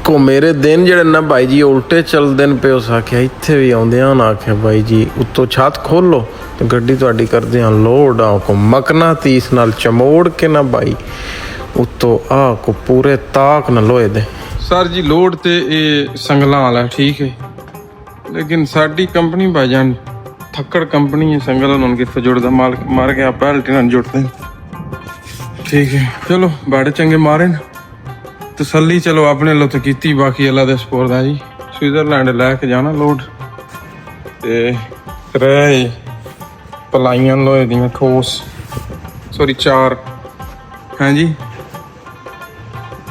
ਕੋ ਮੇਰੇ ਦਿਨ ਜਿਹੜੇ ਨਾ ਭਾਈ ਜੀ ਉਲਟੇ ਚੱਲਦੇ ਨੇ ਪਏ। ਉਸ ਆਖਿਆ ਇੱਥੇ ਵੀ ਆਉਂਦੇ ਆ ਨਾ ਆਖਿਆ ਭਾਈ ਜੀ ਉੱਤੋਂ ਛੱਤ ਖੋਲੋ ਤੇ ਗੱਡੀ ਤੁਹਾਡੀ ਕਰਦੇ ਆ ਲੋਡ। ਆ ਕੋ ਮਕਨਾਤੀਸ ਨਾਲ ਚਮੋੜ ਕੇ ਨਾ ਭਾਈ ਉੱਤੋਂ ਆ ਕੋ ਪੂਰੇ ਤਾਕ ਨਾ ਲੋਹੇ ਦੇ। ਸਰ ਜੀ ਲੋਡ ਤੇ ਇਹ ਸੰਗਲਾਂ ਵਾਲਾ ਠੀਕ ਹੈ ਲੇਕਿਨ ਸਾਡੀ ਕੰਪਨੀ ਭਾਈਜਾਨ ਥੱਕੜ ਕੰਪਨੀ ਹੈ। ਸੰਗਲ ਉਹਨਾਂ ਨੂੰ ਕਿੱਥੋਂ ਜੁੜਦਾ ਮਾਲ ਮਾਰ ਕੇ ਆਪਾਂ ਹਲਟੀ ਨਾਲ ਜੁੜਦੇ। ਠੀਕ ਹੈ ਚਲੋ ਬਾੜੇ ਚੰਗੇ ਮਾਰੇ ਨਾ ਤਸੱਲੀ ਚਲੋ ਆਪਣੇ ਵੱਲੋਂ ਤਾਂ ਕੀਤੀ। ਬਾਕੀ ਅੱਲਾ ਦੇ ਸਪੋਰਟ ਦਾ ਜੀ। ਸਵਿਟਜ਼ਰਲੈਂਡ ਲੈ ਕੇ ਜਾਣਾ ਲੋਡ ਤੇ ਰਹਿ ਪਲਾਈਆਂ ਲੋਹੇ ਦੀਆਂ ਠੋਸ ਸੋਰੀ 4 ਹੈ ਜੀ।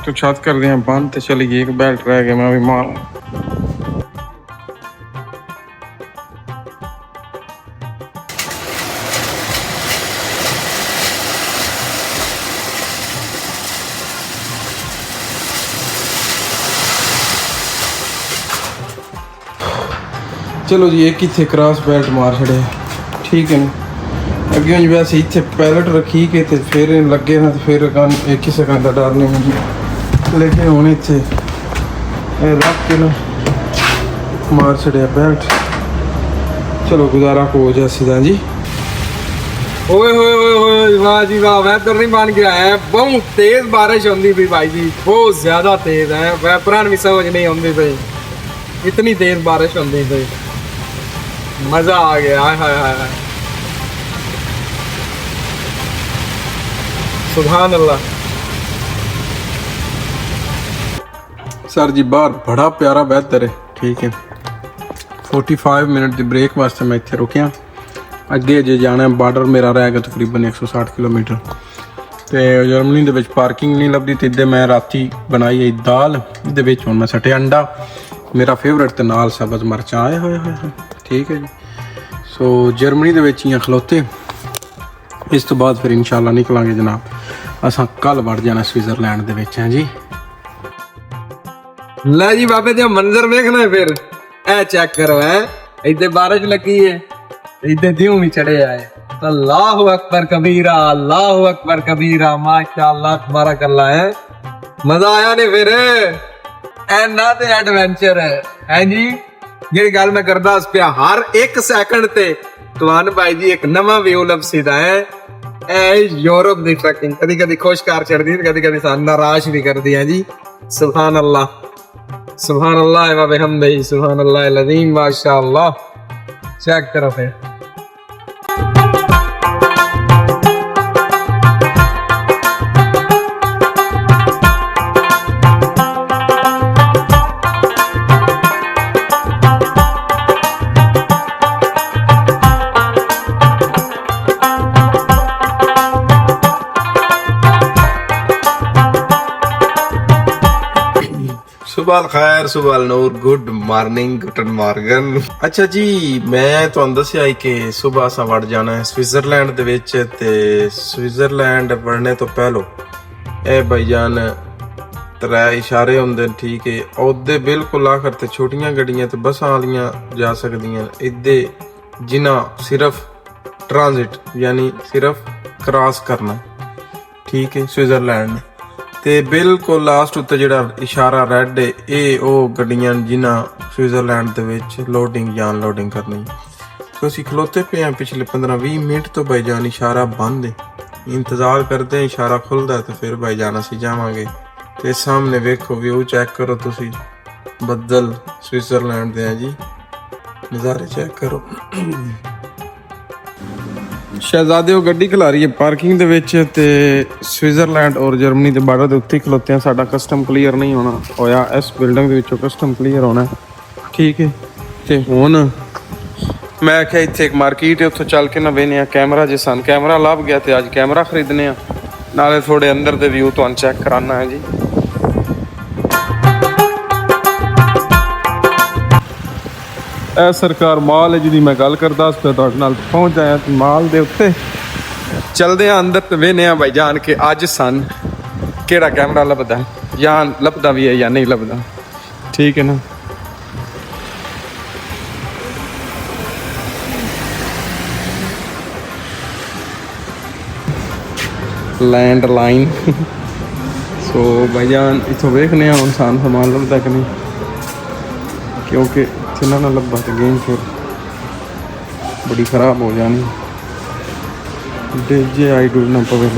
तो छत कर दिया बंद तो चली गई। एक बेल्ट रह गया मैं भी मार। चलो जी एक इतने क्रॉस बेल्ट मार छड़े। ठीक है ना। अगे जी वैसे इतने पैलेट रखी के तो फिर लगे ना तो फिर एक ही सेकंड का डर नहीं जी। लेकिन हूँ इतने रख के ना मार छड़िया बेल्ट। चलो गुजारा हो जा सीधा जी। ओए होए होए होए वाह जी वाह। वेदर नहीं बन गया है। बहुत तेज बारिश होती पई भाई जी बहुत ज्यादा तेज है। वैपरां भी समझ नहीं आती पई इतनी तेज बारिश होती पई। मजा आ गया। हाय हाय हाय हाय। सुभान अल्लाह। सर जी बाहर बड़ा प्यारा बेहतर है। ठीक है 45 मिनट की ब्रेक वास्ते मैं इतने रुकिया। अगे जे जाना है बार्डर मेरा रहेगा तकरीबन 160 किलोमीटर। तो जर्मनी दे विच पार्किंग नहीं लभदी ते इदे मैं राती बनाई है दाल इहदे विच हुण मैं सटे अंडा मेरा फेवरेट ते नाल सब्ज मिर्चां आए होए होए। ठीक है जी। सो जर्मनी दे विच इयां खलोते इस तो बाद फिर इंशाल्लाह निकलांगे जनाब। असां कल बढ़ जाना स्विट्जरलैंड दे विच हैं जी। लै जी बाबे जी मंजर देखना है फिर ए चेक करो है इतने बारिश लगी है इतने दियों भी चढ़े आए। अल्लाहु अकबर कबीरा अल्लाहु अकबर कबीरा माशाअल्लाह तबारक अल्लाह है। मजा आया ने फिर ऐना ते एडवेंचर है जी। जेड़ी गल मैं करदा उस पे हर एक सेकंड ते तुहानू भाई जी एक नवा व्यू लभसीदा है। ए यूरोप दी ट्रैकिंग कदी कदी खुश कर छड़दी कदी कदी सान निराश भी करदी है जी। सुभान अल्लाह सुभान अल्लाह व बिहम्दिही सुभान अल्लाह अज़ीम माशाअल्लाह। चेक करो फिर सुबह खैर सुबह नूर गुड मॉर्निंग गुड मॉर्गन। अच्छा जी मैं ਤੁਹਾਨੂੰ ਦੱਸਿਆ ਕਿ ਸਵੇਰ ਅਸਾਂ ਵੜ ਜਾਣਾ ਹੈ ਸਵਿਟਜ਼ਰਲੈਂਡ ਦੇ ਵਿੱਚ ਤੇ ਸਵਿਟਜ਼ਰਲੈਂਡ ਵੜਨੇ ਤੋਂ ਪਹਿਲਾਂ ਇਹ ਭਾਈਜਾਨ ਤਰੇ ਇਸ਼ਾਰੇ ਹੁੰਦੇ ਠੀਕ ਹੈ ਉਹਦੇ ਬਿਲਕੁਲ ਆਖਰ ਤੇ ਛੋਟੀਆਂ ਗੱਡੀਆਂ ਤੇ ਬੱਸਾਂ ਵਾਲੀਆਂ ਜਾ ਸਕਦੀਆਂ ਇੱਦੇ ਜਿਨ੍ਹਾਂ ਸਿਰਫ ਟ੍ਰਾਂਜ਼ਿਟ ਯਾਨੀ ਸਿਰਫ ਕ੍ਰਾਸ ਕਰਨਾ ਠੀਕ ਹੈ ਸਵਿਟਜ਼ਰਲੈਂਡ ਤੇ ਬਿਲਕੁਲ ਲਾਸਟ ਉੱਤੇ ਜਿਹੜਾ ਇਸ਼ਾਰਾ ਰੈੱਡ ਹੈ ਇਹ ਉਹ ਗੱਡੀਆਂ ਜਿਨ੍ਹਾਂ ਸਵਿਟਜ਼ਰਲੈਂਡ ਦੇ ਵਿੱਚ ਲੋਡਿੰਗ ਜਾਂ ਅਨਲੋਡਿੰਗ ਕਰਨੀ। ਸੋ ਅਸੀਂ ਖਲੋਤੇ ਪਏ ਹਾਂ ਪਿਛਲੇ 15-20 ਮਿੰਟ ਤੋਂ ਭਾਈਜਾਨ ਇਸ਼ਾਰਾ ਬੰਦ ਹੈ ਇੰਤਜ਼ਾਰ ਕਰਦੇ ਹਾਂ ਇਸ਼ਾਰਾ ਖੁੱਲਦਾ ਤੇ ਫਿਰ ਭਾਈਜਾਨ ਅਸੀਂ ਜਾਵਾਂਗੇ। ਤੇ ਸਾਹਮਣੇ ਵੇਖੋ ਵਿਊ ਚੈੱਕ ਕਰੋ ਤੁਸੀਂ ਬੱਦਲ ਸਵਿਟਜ਼ਰਲੈਂਡ ਦੇ ਆ ਜੀ ਨਜ਼ਾਰੇ ਚੈੱਕ ਕਰੋ। ਸ਼ਹਿਜ਼ਾਦੇ ਉਹ ਗੱਡੀ ਖਿਲਾ ਰਹੀ ਹੈ ਪਾਰਕਿੰਗ ਦੇ ਵਿੱਚ ਤੇ ਸਵਿਟਜ਼ਰਲੈਂਡ ਔਰ ਜਰਮਨੀ ਦੇ ਬਾਰਡਰ ਦੇ ਉੱਤੇ ਖਲੋਤੇ ਆ। ਸਾਡਾ ਕਸਟਮ ਕਲੀਅਰ ਨਹੀਂ ਹੋਣਾ ਹੋਇਆ ਇਸ ਬਿਲਡਿੰਗ ਦੇ ਵਿੱਚੋਂ ਕਸਟਮ ਕਲੀਅਰ ਹੋਣਾ ਠੀਕ ਹੈ। ਤੇ ਹੁਣ ਮੈਂ ਆਖਿਆ ਇੱਥੇ ਇੱਕ ਮਾਰਕੀਟ ਹੈ ਉੱਥੋਂ ਚੱਲ ਕੇ ਨਾ ਵੇਖਦੇ ਆ ਕੈਮਰਾ ਜੇ ਸਾਨੂੰ ਕੈਮਰਾ ਲੱਭ ਗਿਆ ਤੇ ਅੱਜ ਕੈਮਰਾ ਖਰੀਦਨੇ ਆ ਨਾਲੇ ਥੋੜੇ ਅੰਦਰ ਦੇ ਵਿਊ ਤੁਹਾਨੂੰ ਚੈੱਕ ਕਰਾਉਣਾ ਹੈ ਜੀ। ਇਹ ਸਰਕਾਰ ਮਾਲ ਹੈ ਜਿਹਦੀ ਮੈਂ ਗੱਲ ਕਰਦਾ ਉਸ ਤੇ ਤੁਹਾਡੇ ਨਾਲ ਪਹੁੰਚ ਆਇਆ ਮਾਲ ਦੇ ਉੱਤੇ ਚਲਦੇ ਆ ਅੰਦਰ ਤੇ ਵੇਖਦੇ ਆ ਭਾਈ ਜਾਣ ਕੇ ਅੱਜ ਸਨ ਕਿਹੜਾ ਕੈਮਰਾ ਲੱਭਦਾ ਜਾਂ ਲੱਭਦਾ ਵੀ ਹੈ ਜਾਂ ਨਹੀਂ ਲੱਭਦਾ ਠੀਕ ਹੈ ਨਾ। ਲੈਂਡਲਾਈਨ ਸੋ ਭਾਈ ਜਾਨ ਇੱਥੋਂ ਵੇਖਦੇ ਆ ਹੁਣ ਸਾਨੂੰ ਸਮਾਨ ਲੱਭਦਾ ਕਿ ਨਹੀਂ ਕਿਉਂਕਿ ਜਿੰਨਾ ਨਾਲ ਲੱਭਾ ਤੇ ਗੇਮ ਫਿਰ ਬੜੀ ਖਰਾਬ ਹੋ ਜਾਣੀ ਜੇ ਆਈ ਡੂ ਨਾ ਪਵੇ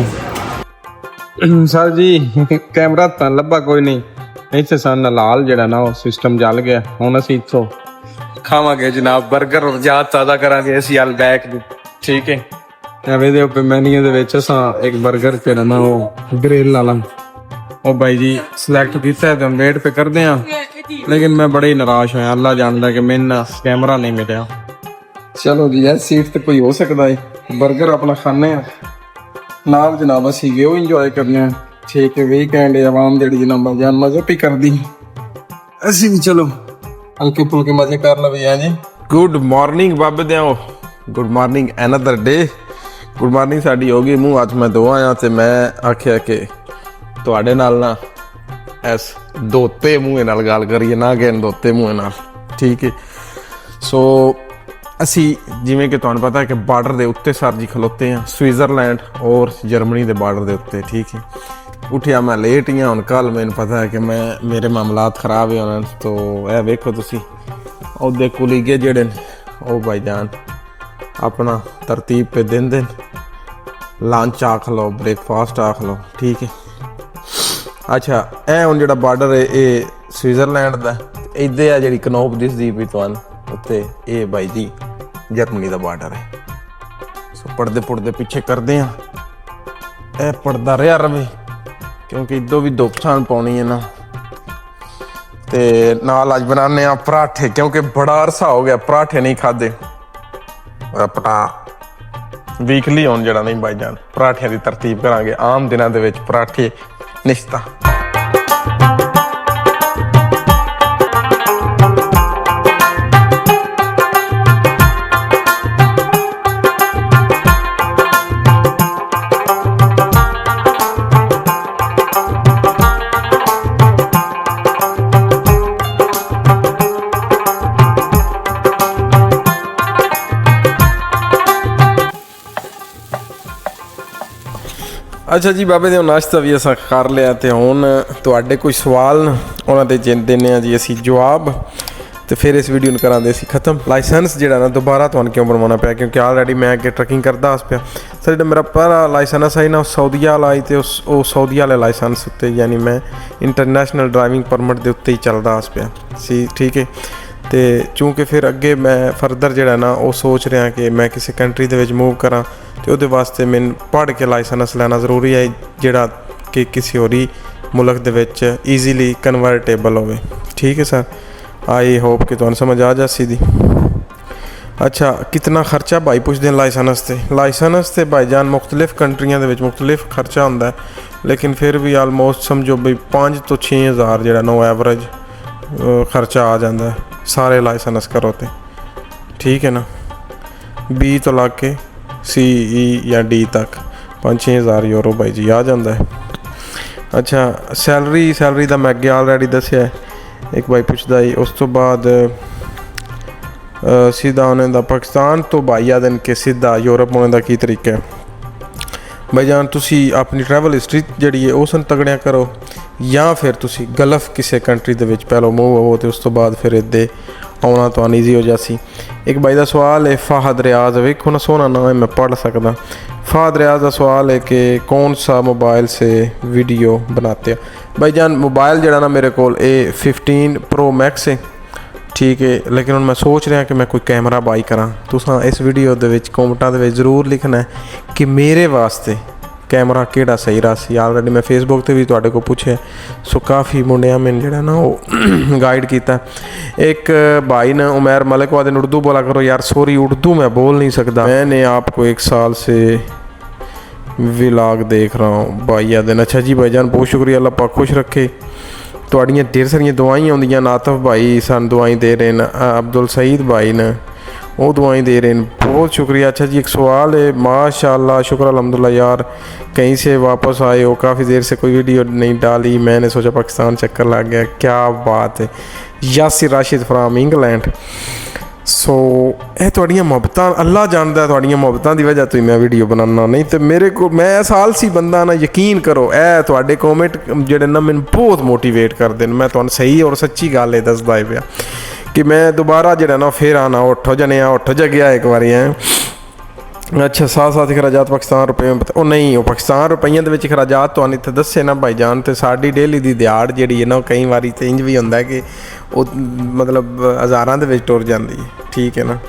ਸਰ ਜੀ ਕੈਮਰਾ ਤਾਂ ਲੱਭਾ ਕੋਈ ਨਹੀਂ ਇੱਥੇ ਸਾਨੂੰ ਲਾਲ ਜਿਹੜਾ ਨਾ ਉਹ ਸਿਸਟਮ ਜਲ ਗਿਆ। ਹੁਣ ਅਸੀਂ ਇੱਥੋਂ ਖਾਵਾਂਗੇ ਜਨਾਬ 버ਗਰ ਯਾਦ ਤਾਜ਼ਾ ਕਰਾਂਗੇ ਅਸੀਂ ਅਲ ਬੈਕ ਦੀ ਠੀਕ ਹੈ। ਐਵੇਂ ਦੇ ਉੱਪਰ ਮੈਨੂ ਦੇ ਵਿੱਚ ਅਸਾਂ ਇੱਕ 버ਗਰ ਜਿਹੜਾ ਨਾ ਉਹ ਗ੍ਰਿਲ ਵਾਲਾ ਉਹ ਬਾਈ ਜੀ ਸਿਲੈਕਟ ਕੀਤਾ ਤੇ ਵੇਟ पे ਕਰਦੇ ਆ लेकिन मैं बड़े ही निराश होया अल्लाह जानदा कि मैंने कैमरा नहीं मिलिया। चलो जी यार सीट ते कोई हो सकता है 버ਗਰ अपना खाने नाल जनाब असी व्यू इंजॉय करने ठीक है वीकेंड आवाम जेड़ी जनाब जान मजे भी करदी असी भी चलो हल्के फुल्के मजे कर लवे हैं जी। गुड मॉर्निंग बाबे दे good morning another day good morning साडी हो गई मुंह हथ मैं धो आया ते मैं आखिया कि तुहाडे नाल ना ਐਸ ਦੋਤੇ ਮੂੰਹ ਨਾਲ ਗੱਲ ਕਰੀਏ ਨਾ ਕਿ ਦੋਤੇ ਮੂੰਹ ਨਾਲ ਠੀਕ ਹੈ। ਸੋ ਅਸੀਂ ਜਿਵੇਂ ਕਿ ਤੁਹਾਨੂੰ ਪਤਾ ਹੈ ਕਿ ਬਾਰਡਰ ਦੇ ਉੱਤੇ ਸਰ ਜੀ ਖਲੋਤੇ ਆ ਸਵਿਟਜ਼ਰਲੈਂਡ ਔਰ ਜਰਮਨੀ ਦੇ ਬਾਰਡਰ ਦੇ ਉੱਤੇ ਠੀਕ ਹੈ। ਉੱਠਿਆ ਮੈਂ ਲੇਟ ਹੀ ਹਾਂ ਹੁਣ ਕੱਲ ਮੈਨੂੰ ਪਤਾ ਹੈ ਕਿ ਮੈਂ ਮੇਰੇ ਮਾਮਲਾਤ ਖਰਾਬ ਹੈ ਉਹਨਾਂ ਤੋਂ ਇਹ ਵੇਖੋ ਤੁਸੀਂ ਉਹਦੇ ਕੁਲੀਗੇ ਜਿਹੜੇ ਨੇ ਉਹ ਭਾਈ ਜਾਨ ਆਪਣਾ ਤਰਤੀਬ पे दिन लंच आख लो ब्रेकफास्ट आख लो ठीक है। अच्छा ਇਹ ਹੁਣ ਜਿਹੜਾ ਬਾਰਡਰ ਹੈ ਇਹ ਸਵਿਟਜ਼ਰਲੈਂਡ ਦਾ ਇੱਦੇ ਆ ਜਿਹੜੀ ਕਨੋਪ ਦਿਸਦੀ ਵੀ ਤੁਹਾਨੂੰ ਉੱਤੇ ਇਹ ਬਾਈ ਜੀ ਜਰਮਨੀ ਦਾ ਬਾਰਡਰ ਹੈ। ਸੋ ਪੜਦੇ ਪੁੜਦੇ ਪਿੱਛੇ ਕਰਦੇ ਆ, ਇਹ ਪੜਦਾ ਰਿਹਾ ਰਵੇ ਕਿਉਂਕਿ ਇਦੋਂ ਵੀ ਦੁੱਖ ਛਾਣ ਪਾਉਣੀ ਹੈ ਨਾ। ਤੇ ਨਾਲ ਅੱਜ ਬਣਾਉਂਦੇ ਆ ਪਰਾਠੇ, ਕਿਉਂਕਿ ਬੜਾ ਅਰਸਾ ਹੋ ਗਿਆ ਪਰਾਠੇ ਨਹੀਂ ਖਾਦੇ। ਆਪਣਾ ਵੀਕਲੀ ਹੁਣ ਜਿਹੜਾ ਨਹੀਂ ਬਾਈ ਜਾਨ ਪਰਾਠਿਆਂ ਦੀ ਤਰਤੀਬ ਕਰਾਂਗੇ। ਆਮ ਦਿਨਾਂ ਦੇ ਵਿੱਚ ਪਰਾਠੇ ਨਿਸ਼ਤਾ। ਅੱਛਾ ਜੀ ਬਾਬੇ ਦੇ ਨਾਸ਼ਤਾ ਵੀ ਅਸਾਂ ਕਰ ਲਿਆ ਤੇ ਹੁਣ ਤੁਹਾਡੇ ਕੋਈ ਸਵਾਲ ਨੇ ਉਹਨਾਂ ਦੇ ਦਿੰਦੇ ਆ ਜੀ ਅਸੀਂ ਜਵਾਬ, ਤੇ ਫਿਰ ਇਸ ਵੀਡੀਓ ਨੂੰ ਕਰਾਂਦੇ ਅਸੀਂ ਖਤਮ। ਲਾਇਸੈਂਸ ਜਿਹੜਾ ਨਾ ਦੁਬਾਰਾ ਤੁਹਾਨੂੰ ਕਿਉਂ ਬਣਵਾਉਣਾ ਪਿਆ, ਕਿਉਂਕਿ ਆਲਰੇਡੀ ਮੈਂ ਅੱਗੇ ਟਰੈਕਿੰਗ ਕਰਦਾ ਆਸ ਪਿਆ। ਸਰ ਜਿਹੜਾ ਮੇਰਾ ਪਹਿਲਾ ਲਾਇਸੈਂਸ ਆਈ ਨਾ ਸਾਊਦੀਆ ਵਾਲਾ ਆਈ, ਤੇ ਉਹ ਸਾਊਦੀਆ ਵਾਲੇ ਲਾਇਸੈਂਸ ਉੱਤੇ ਯਾਨੀ ਮੈਂ ਇੰਟਰਨੈਸ਼ਨਲ ਡਰਾਈਵਿੰਗ ਪਰਮਿਟ ਦੇ ਉੱਤੇ ਹੀ ਚੱਲਦਾ ਆਸ ਪਿਆ ਸੀ, ਠੀਕ ਹੈ। ਤੇ ਚੂੰਕਿ ਫਿਰ ਅੱਗੇ ਮੈਂ ਫਰਦਰ ਜਿਹੜਾ ਨਾ ਉਹ ਸੋਚ ਰਿਹਾ ਕਿ ਮੈਂ ਕਿਸੇ ਕੰਟਰੀ ਦੇ ਵਿੱਚ ਮੂਵ ਕਰਾਂ, ਤੇ ਉਹਦੇ ਵਾਸਤੇ ਮੈਨੂੰ ਪੜ੍ਹ ਕੇ ਲਾਇਸੈਂਸ ਲੈਣਾ ਜ਼ਰੂਰੀ ਹੈ, ਜਿਹੜਾ ਕਿ ਕਿਸੇ ਹੋਰ ਹੀ ਮੁਲਕ ਦੇ ਵਿੱਚ ਈਜ਼ੀਲੀ ਕਨਵਰਟੇਬਲ ਹੋਵੇ, ਠੀਕ ਹੈ ਸਰ। ਆਈ ਹੋਪ ਕਿ ਤੁਹਾਨੂੰ ਸਮਝ ਆ ਜਾਸੀ ਦੀ। ਅੱਛਾ ਕਿਤਨਾ ਖਰਚਾ ਭਾਈ ਪੁੱਛਦੇ ਲਾਇਸੈਂਸ ਤੇ? ਲਾਇਸੈਂਸ ਤੇ ਭਾਈਜਾਨ ਮੁਖਤਲਿਫ ਕੰਟਰੀਆਂ ਦੇ ਵਿੱਚ ਮੁਖਤਲਿਫ ਖਰਚਾ ਹੁੰਦਾ, ਲੇਕਿਨ ਫਿਰ ਵੀ ਆਲਮੋਸਟ ਸਮਝੋ ਬਈ 5 ਤੋਂ 6 ਹਜ਼ਾਰ ਜਿਹੜਾ ਨਾ ਐਵਰੇਜ ਖਰਚਾ ਆ ਜਾਂਦਾ ਸਾਰੇ ਲਾਇਸੈਂਸ ਕਰੋ ਤੇ, ਠੀਕ ਹੈ ਨਾ। 20 ਤੋਂ ਲਾ ਕੇ CE ਜਾਂ D ਤੱਕ 5-6 ਹਜ਼ਾਰ ਯੂਰੋ ਬਾਈ ਜੀ ਆ ਜਾਂਦਾ ਹੈ। ਅੱਛਾ ਸੈਲਰੀ ਦਾ ਮੈਂ ਅੱਗੇ ਆਲਰੇਡੀ ਦੱਸਿਆ, ਇੱਕ ਬਾਈ ਪੁੱਛਦਾ ਜੀ। ਉਸ ਤੋਂ ਬਾਅਦ ਸਿੱਧਾ ਆਉਣੇ ਦਾ ਪਾਕਿਸਤਾਨ ਤੋਂ ਭਾਈ ਆ ਦਿਨ ਕਿ ਸਿੱਧਾ ਯੂਰਪ ਆਉਣੇ ਦਾ ਕੀ ਤਰੀਕਾ ਹੈ? ਭਾਈ ਜਾਨ ਤੁਸੀਂ ਆਪਣੀ ਟਰੈਵਲ ਹਿਸਟਰੀ ਜਿਹੜੀ ਹੈ ਉਸ ਨੂੰ ਤਗੜਿਆ ਕਰੋ, ਜਾਂ ਫਿਰ ਤੁਸੀਂ ਗਲਫ ਕਿਸੇ ਕੰਟਰੀ ਦੇ ਵਿੱਚ ਪਹਿਲਾਂ ਮੂਵ ਹੋਵੋ ਤੇ ਉਸ ਤੋਂ ਬਾਅਦ ਫਿਰ ਇੱਦੇ ਆਉਣਾ ਤੁਹਾਨੂੰ ਈਜ਼ੀ ਹੋ ਜਾਸੀ। ਇੱਕ ਬਾਈ ਦਾ ਸਵਾਲ ਹੈ ਫਾਹਦ ਰਿਆਜ਼, ਵੇਖੋ ਨਾ ਸੋਹਣਾ ਨਾਮ ਹੈ, ਮੈਂ ਪढ़ सकता। फहद रियाज का सवाल है कि कौन सा मोबाइल से वीडियो बनाते हो? भाई जान मोबाइल जरा ना मेरे को 15 Pro Max है, ठीक है, लेकिन हुण मैं सोच रहा कि मैं कोई कैमरा बाई करा। तुसां इस वीडियो दे विच कमेंटां दे विच ज़रूर लिखना है कि मेरे वास्ते कैमरा किहड़ा सही रहा सी। आलरेडी मैं फेसबुक ते भी तुहाडे को पुछे, सो काफ़ी मुंडियां मैंने जिहड़ा ना वो गाइड किया। एक भाई ने उमैर मलिक वाले उर्दू बोला करो यार, सॉरी उर्दू मैं बोल नहीं सकता। मैंने आपको 1 साल से व्लॉग देख रहा हूँ भाई आदन। अच्छा जी भाईजान बहुत शुक्रिया, अल्लाह पाक खुश रखे। तुहाड़ियां ढेर सारियां दुआई आउंदियां, नातफ भाई सन दुआई दे रहे हैं, अब्दुल सईद भाई ने वो दुआई दे रहे हैं, बहुत शुक्रिया। अच्छा जी एक सवाल है, माशाल्लाह शुक्र अल्हम्दुलिल्लाह यार, कहीं से वापस आए हो, काफ़ी देर से कोई वीडियो नहीं डाली, मैंने सोचा पाकिस्तान चक्कर लग गया, क्या बात है। Yasir Rashid from England. So ਇਹ ਤੁਹਾਡੀਆਂ ਮੁਹੱਬਤਾਂ ਅੱਲਾ ਜਾਣਦਾ, ਤੁਹਾਡੀਆਂ ਮੁਹੱਬਤਾਂ ਦੀ ਵਜ੍ਹਾ ਤੋਂ ਹੀ ਮੈਂ ਵੀਡੀਓ ਬਣਾਉਣਾ, ਨਹੀਂ ਤੇ ਮੇਰੇ ਕੋਲ ਮੈਂ ਸਾਲਸੀ ਬੰਦਾ ਨਾ, ਯਕੀਨ ਕਰੋ ਇਹ ਤੁਹਾਡੇ ਕਮੈਂਟ ਜਿਹੜੇ ਨਾ ਮੈਨੂੰ ਬਹੁਤ ਮੋਟੀਵੇਟ ਕਰਦੇ ਨੇ। ਮੈਂ ਤੁਹਾਨੂੰ ਸਹੀ ਔਰ ਸੱਚੀ ਗੱਲ ਇਹ ਦੱਸਦਾ ਪਿਆ ਕਿ ਮੈਂ ਦੁਬਾਰਾ ਜਿਹੜਾ ਨਾ ਫਿਰ ਆਣਾ, ਉੱਠ ਜਗਿਆ ਇੱਕ ਵਾਰੀ ਹੈ। अच्छा साथ खराजात पाकिस्तान रुपये में पता नहीं, वो पाकिस्तान रुपये के खराजात तो इतने दसे ना भाई जान, तो साड़ी डेली की दिहाड़ जी है ना कई बार तो इंज भी होंगे कि वो मतलब हज़ारां दे विच टुर जाती है, ठीक है ना,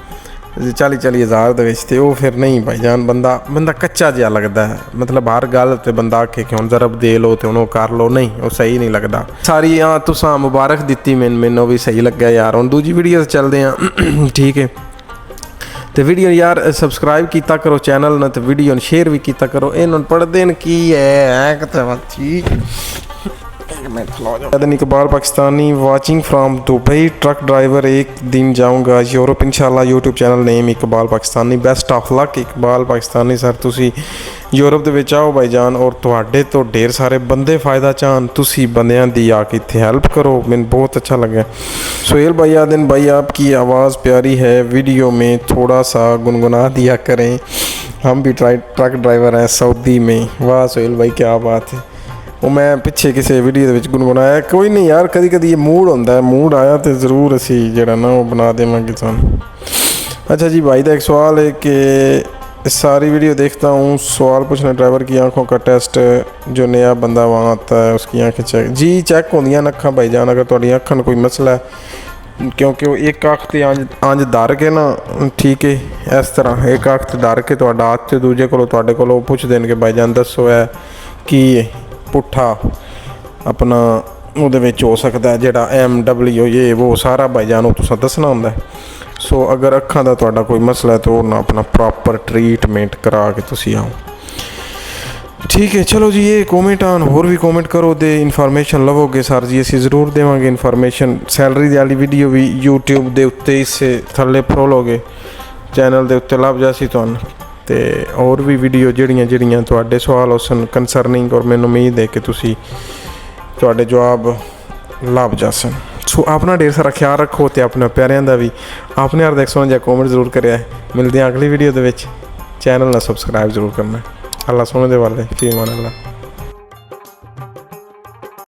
40-40 हज़ार दे विच, ते वो फिर नहीं भाई जान बंदा कच्चा जिहा लगता है। मतलब हर गल ते बंदा आखे कि हुण ज़रब दे लो तो उन्होंने कर लो, नहीं वो सही नहीं लगता। सारी तुसां मुबारक दित्ती, मैनू भी सही लग्या यार। हुण दूजी वीडियो चलते हैं, ठीक है, तो वीडियो यार सबसक्राइब किया करो चैनल ने, तो वीडियो शेयर भी किया करो। इन पढ़ते की है Iqbal Pakistani watching from Dubai, truck driver, एक दिन जाऊंगा यूरोप इंशाल्लाह। YouTube channel name Iqbal Pakistani. Best of luck Iqbal Pakistani sir, तुसी यूरोप दे विच आओ भाई जान, और तुहाडे तो ढेर सारे बंदे फ़ायदा चाहन, तुसी बंदियां दी आके इत्थे हेल्प करो, मैंने बहुत अच्छा लगा। सोहेल भाई आदिन भाई आपकी आवाज़ प्यारी है, वीडियो में थोड़ा सा गुनगुना दिया करें, हम भी ट्रक ड्राइवर हैं सऊदी में। वाह सोहेल भाई क्या बात है, वो मैं पिछे किसी वीडियो के गुनगुनाया। कोई नहीं यार, कभी कभी ये मूड होता है, मूड आया तो ज़रूर असी जरा ना वो बना देंगे तुहानू। अच्छा जी भाई का एक सवाल है कि सारी वीडियो देखता हूँ, सवाल पूछना ड्राइवर की आंखों का टेस्ट, जो नया बंदा वहाँ आता है उसकी आंखें चेक जी चेक होंदियां अखा भाई जान। अगर तुहाडी अखा कोई मसला है ਕਿਉਂਕਿ ਉਹ ਇੱਕ ਅੱਖ ਤੇ ਅੰਜ ਧਰ ਕੇ ਨਾ, ਠੀਕ ਹੈ, ਇਸ ਤਰ੍ਹਾਂ ਇੱਕ ਅੱਖ ਤੇ ਧਰ ਕੇ ਤੁਹਾਡਾ ਹੱਥ ਤੇ ਦੂਜੇ ਕੋਲੋਂ ਤੁਹਾਡੇ ਕੋਲੋਂ ਉਹ ਪੁੱਛ ਦੇਣਗੇ ਭਾਈਜਾਨ ਦੱਸੋ ਹੈ ਕੀ ਹੈ ਪੁੱਠਾ ਆਪਣਾ ਉਹਦੇ ਵਿੱਚ ਹੋ ਸਕਦਾ ਜਿਹੜਾ MW ਇਹ ਉਹ ਸਾਰਾ ਭਾਈਜਾਨ ਉਹ ਤੁਸੀਂ ਦੱਸਣਾ ਹੁੰਦਾ। ਸੋ ਅਗਰ ਅੱਖਾਂ ਦਾ ਤੁਹਾਡਾ ਕੋਈ ਮਸਲਾ ਹੈ ਤਾਂ ਉਹ ਨਾ ਆਪਣਾ ਪ੍ਰੋਪਰ ਟਰੀਟਮੈਂਟ ਕਰਾ ਕੇ ਤੁਸੀਂ ਆਓ। ਠੀਕ ਹੈ, ਚਲੋ ਜੀ, ਇਹ ਕੋਮੈਂਟ ਆਨ ਹੋਰ ਵੀ ਕੋਮੈਂਟ ਕਰੋ ਤੇ ਇਨਫੋਰਮੇਸ਼ਨ ਲਵੋਗੇ ਸਰ ਜੀ, ਅਸੀਂ ਜ਼ਰੂਰ ਦੇਵਾਂਗੇ ਇਨਫੋਰਮੇਸ਼ਨ। ਸੈਲਰੀ ਵਾਲੀ ਵੀਡੀਓ ਵੀ YouTube ਦੇ ਉੱਤੇ ਇਸ ਥੱਲੇ ਫੋਲੋਗੇ ਚੈਨਲ ਦੇ ਉੱਤੇ ਲੱਭ ਜਾਸੀ ਤੁਹਾਨੂੰ, ਤੇ ਹੋਰ ਵੀ ਵੀਡੀਓ ਜਿਹੜੀਆਂ ਤੁਹਾਡੇ ਸਵਾਲ ਉਸਨ ਕੰਸਰਨਿੰਗ, ਔਰ ਮੈਨੂੰ ਉਮੀਦ ਹੈ ਕਿ ਤੁਸੀਂ ਤੁਹਾਡੇ ਜਵਾਬ ਲੱਭ ਜਾਸਨ। ਸੋ ਆਪਣਾ ਢੇਰ ਸਾਰਾ ਖਿਆਲ ਰੱਖੋ ਤੇ ਆਪਣੇ ਪਿਆਰਿਆਂ ਦਾ ਵੀ। ਆਪਣੇ ਹਰ ਦੇਖ ਸੋਹਣਾ ਜਿਹਾ ਕੋਮੈਂਟ ਜ਼ਰੂਰ ਕਰਿਆ। ਮਿਲਦੇ ਹਾਂ ਅਗਲੀ ਵੀਡੀਓ ਦੇ ਵਿੱਚ। ਚੈਨਲ ਨੂੰ ਸਬਸਕ੍ਰਾਈਬ ਜ਼ਰੂਰ ਕਰਨਾ। ਅੱਲਾ ਸੋਹਣੇ ਦੇ ਵਾਲੇ, ਫੀ ਅਮਾਨ ਅੱਲਾ।